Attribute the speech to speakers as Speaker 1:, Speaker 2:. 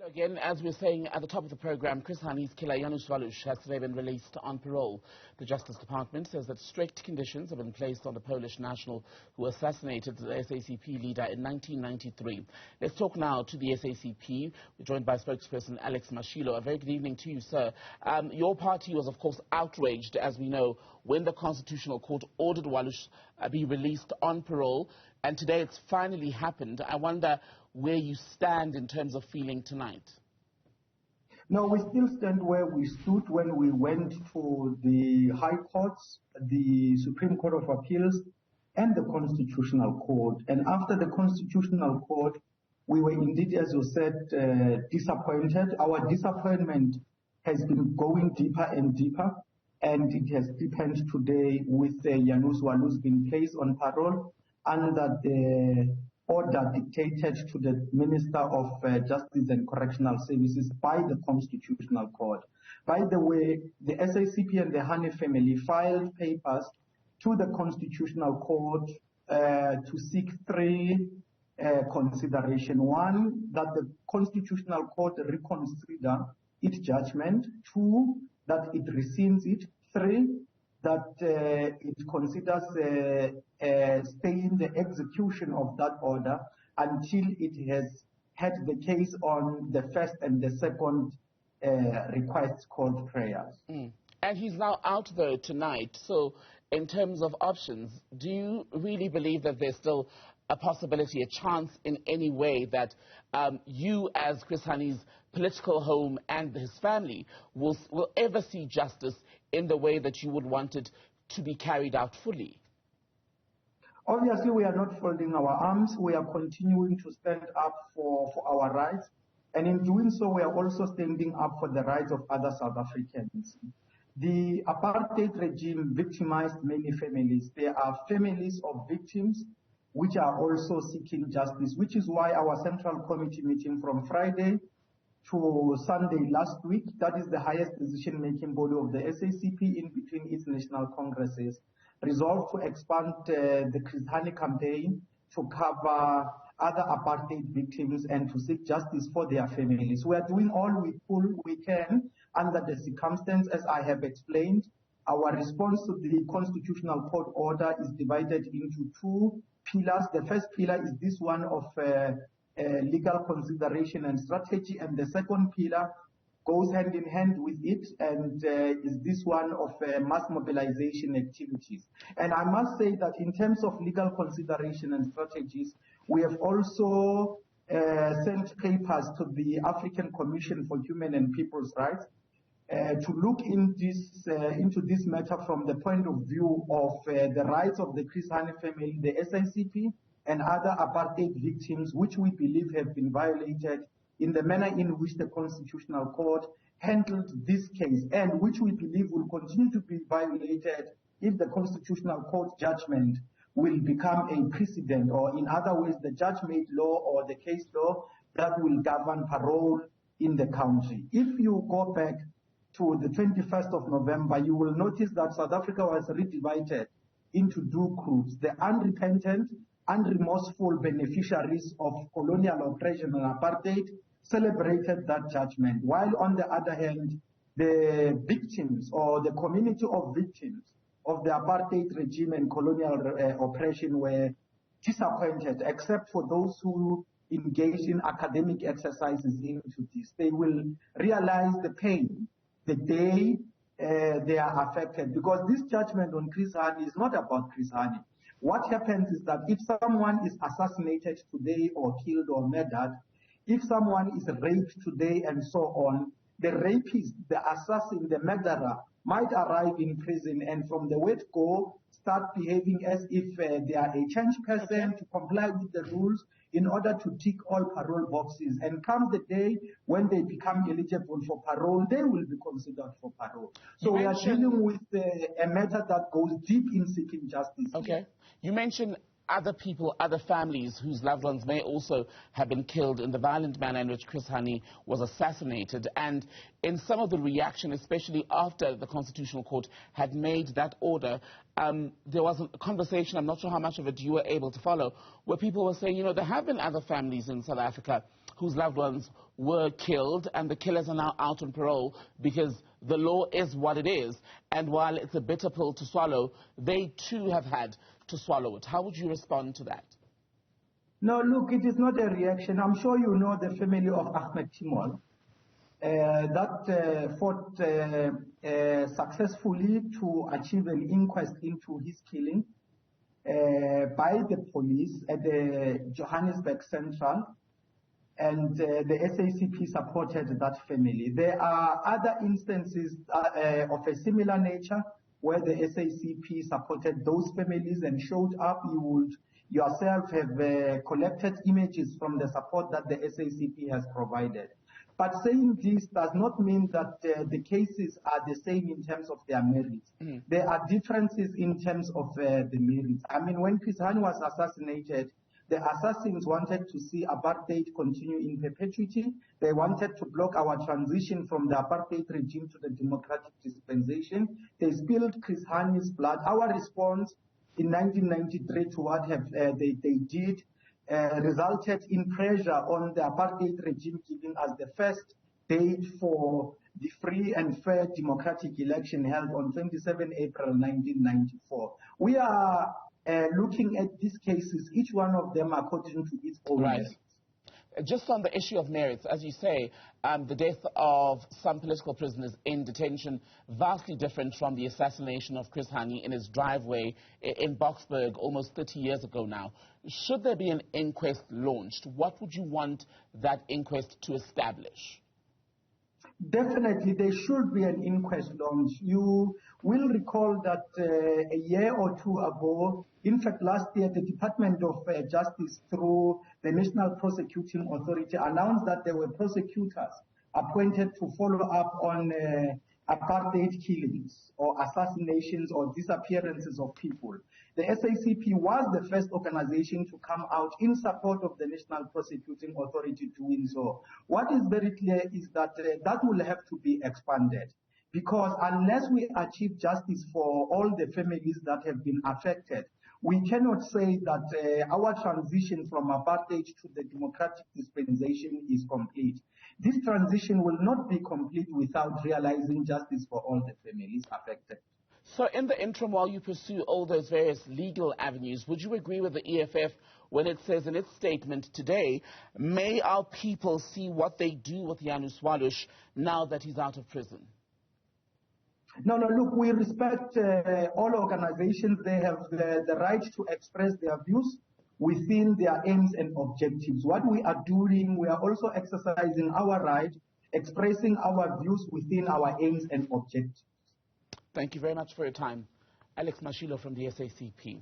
Speaker 1: Again, as we're saying at the top of the program, Chris Hani's killer, Janusz Waluś, has today been released on parole. The Justice Department says that strict conditions have been placed on the Polish national who assassinated the SACP leader in 1993. Let's talk now to the SACP. We're joined by spokesperson Alex Mashilo. A very good evening to you, sir. Your party was, of course, outraged, as we know, when the Constitutional Court ordered Waluś be released on parole. And today it's finally happened. I wonder where you stand in terms of feeling tonight.
Speaker 2: No, we still stand where we stood when we went to the High Courts, the Supreme Court of Appeals, and the Constitutional Court. And after the Constitutional Court, we were indeed, as you said, disappointed. Our disappointment has been going deeper and deeper, and it has deepened today with Janusz Waluś being placed on parole under the order dictated to the Minister of Justice and Correctional Services by the Constitutional Court. By the way, the SACP and the Hani family filed papers to the Constitutional Court to seek three considerations. One, that the Constitutional Court reconsider its judgment. Two, that it rescinds it. Three, that it considers staying the execution of that order until it has had the case on the first and the second request called prayers.
Speaker 1: And he's now out, though, tonight. So in terms of options, do you really believe that there's still a possibility, a chance in any way that you, as Chris Hani's political home and his family, will ever see justice in the way that you would want it to be carried out fully?
Speaker 2: Obviously, we are not folding our arms. We are continuing to stand up for our rights. And in doing so, we are also standing up for the rights of other South Africans. The apartheid regime victimized many families. There are families of victims which are also seeking justice, which is why our Central Committee meeting from Friday to Sunday last week, that is the highest decision-making body of the SACP in between its national congresses, resolved to expand the Chris Hani campaign to cover other apartheid victims and to seek justice for their families. We are doing all we can under the circumstances, as I have explained. Our response to the Constitutional Court order is divided into two pillars. The first pillar is this one of legal consideration and strategy, and the second pillar goes hand in hand with it and is this one of mass mobilization activities. And I must say that in terms of legal consideration and strategies, we have also sent papers to the African Commission for Human and People's Rights to look into this matter from the point of view of the rights of the Chris Hani family, the SACP, and other apartheid victims, which we believe have been violated in the manner in which the Constitutional Court handled this case, and which we believe will continue to be violated if the Constitutional Court judgment will become a precedent, or in other words, the judge-made law or the case law that will govern parole in the country. If you go back to the 21st of November, you will notice that South Africa was redivided into two groups: the unrepentant, unremorseful beneficiaries of colonial oppression and apartheid celebrated that judgment, while on the other hand, the victims or the community of victims of the apartheid regime and colonial oppression were disappointed, except for those who engage in academic exercises into this. They will realize the pain the day they are affected, because this judgment on Chris Hani is not about Chris Hani. What happens is that if someone is assassinated today or killed or murdered, if someone is raped today and so on, the rapist, the assassin, the murderer might arrive in prison and from the word go start behaving as if they are a changed person to comply with the rules in order to tick all parole boxes. And come the day when they become eligible for parole, they will be considered for parole. So we are dealing with a matter that goes deep in seeking justice.
Speaker 1: Okay. You mentioned other people, other families whose loved ones may also have been killed in the violent manner in which Chris Hani was assassinated. And in some of the reaction, especially after the Constitutional Court had made that order, there was a conversation, I'm not sure how much of it you were able to follow, where people were saying, you know, there have been other families in South Africa whose loved ones were killed, and the killers are now out on parole because the law is what it is. And while it's a bitter pill to swallow, they too have had to swallow it. How would you respond to that?
Speaker 2: No, look, it is not a reaction. I'm sure you know the family of Ahmed Timol that fought successfully to achieve an inquest into his killing by the police at the Johannesburg Central, and the SACP supported that family. There are other instances of a similar nature where the SACP supported those families and showed up. You would yourself have collected images from the support that the SACP has provided. But saying this does not mean that the cases are the same in terms of their merits. There are differences in terms of the merits. I mean, when Chris Hani was assassinated, the assassins wanted to see apartheid continue in perpetuity. They wanted to block our transition from the apartheid regime to the democratic dispensation. They spilled Chris Hani's blood. Our response in 1993 to what they did resulted in pressure on the apartheid regime, giving us the first date for the free and fair democratic election held on 27 April 1994. We are looking at these cases, each one of them according to its own merits.
Speaker 1: Just on the issue of merits, as you say, the death of some political prisoners in detention, vastly different from the assassination of Chris Hani in his driveway in Boksburg almost 30 years ago now. Should there be an inquest launched, what would you want that inquest to establish?
Speaker 2: Definitely, there should be an inquest launched. You will recall that a year or two ago, in fact last year, the Department of Justice through the National Prosecuting Authority announced that there were prosecutors appointed to follow up on apartheid killings or assassinations or disappearances of people. The SACP was the first organization to come out in support of the National Prosecuting Authority doing so. What is very clear is that that will have to be expanded, because unless we achieve justice for all the families that have been affected, we cannot say that our transition from apartheid to the democratic dispensation is complete. This transition will not be complete without realizing justice for all the families affected.
Speaker 1: So in the interim, while you pursue all those various legal avenues, would you agree with the EFF when it says in its statement today, may our people see what they do with Janusz Waluś now that he's out of prison?
Speaker 2: No, look, we respect all organizations. They have the right to express their views within their aims and objectives. What we are doing, we are also exercising our right, expressing our views within our aims and objectives.
Speaker 1: Thank you very much for your time. Alex Mashilo from the SACP.